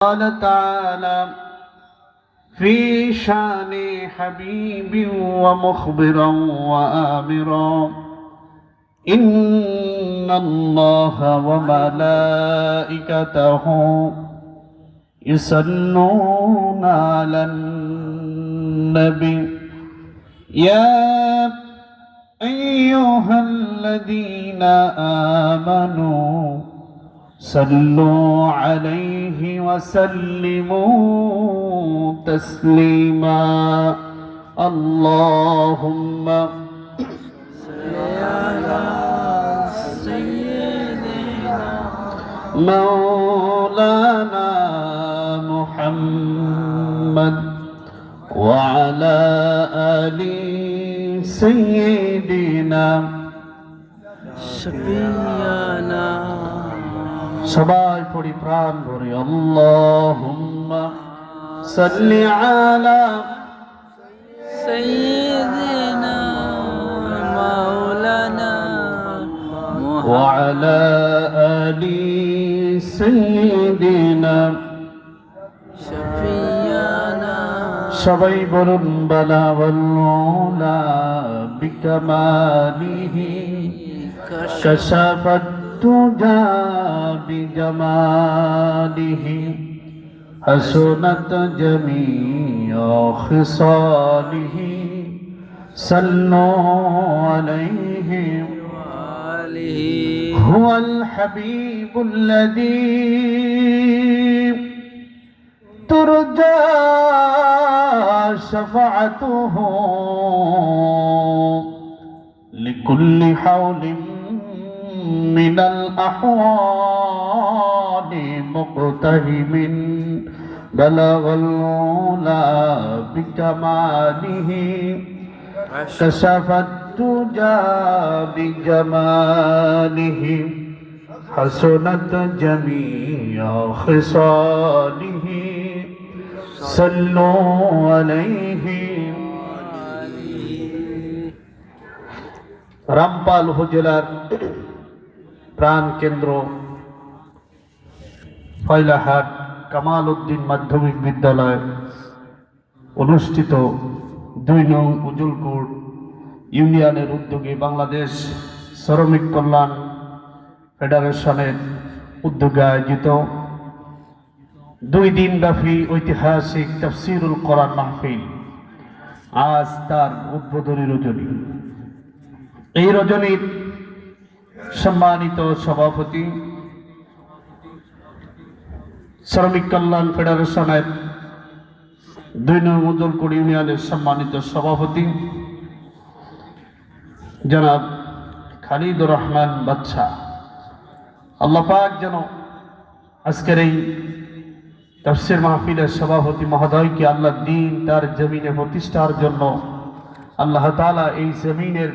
قال تعالى في شان حبيب ومخبرا وآمرا إن الله وملائكته يصلون على النبي يا أيها الذين آمنوا صلوا عليه وسلموا تسليما اللهم صل على سيدنا مولانا محمد وعلى آل سيدنا شفيعنا সবাই পড়ি প্রাণ ভরে আল্লাহুম্মা সাল্লি আলা সাইয়্যিদিনা মাওলানা ওয়া আলা আলি সাইয়্যিদিনা শাফিয়ানা সবাই বলুন বালা ওয়াল্লা বিকামালিহি কাশাফাত الدجى بجماله حسنت جميع خصاله صلوا عليه هو الحبيب الذي ترجى شفاعته لكل حول من الأحوال مقتهم بلغ العلا بكماله كشف الدجى بجماله حسنت جميع خصاله صلوا عليه রামপাল উপজেলার প্রাণ কেন্দ্র ফয়লাহাট কামাল উদ্দিন মাধ্যমিক বিদ্যালয় অনুষ্ঠিত 2 নং উজুলপুর ইউনিয়নের উদ্যোগে বাংলাদেশ শ্রমিক কল্যাণ ফেডারেশনের উদ্যোগে আয়োজিত 2 দিনব্যাপী ঐতিহাসিক তাফসীরুল কোরআন মাহফিল আজ তার উদ্বোধনী রজনী। এই রজনীর সম্মানিত সভাপতি শ্রমিক কল্যাণ ফেডারেশনের 2 নং উজুলপুর ইউনিয়নের সম্মানিত সভাপতি জনাব খালিদুর রহমান বাদশা, আল্লাহ পাক যেন আজকের এই তাফসীর মাহফিলের সভাপতি মহোদয়কে আল্লাহ দ্বীন তার জমিনে প্রতিষ্ঠার জন্য আল্লাহ তাআলা এই জমিনের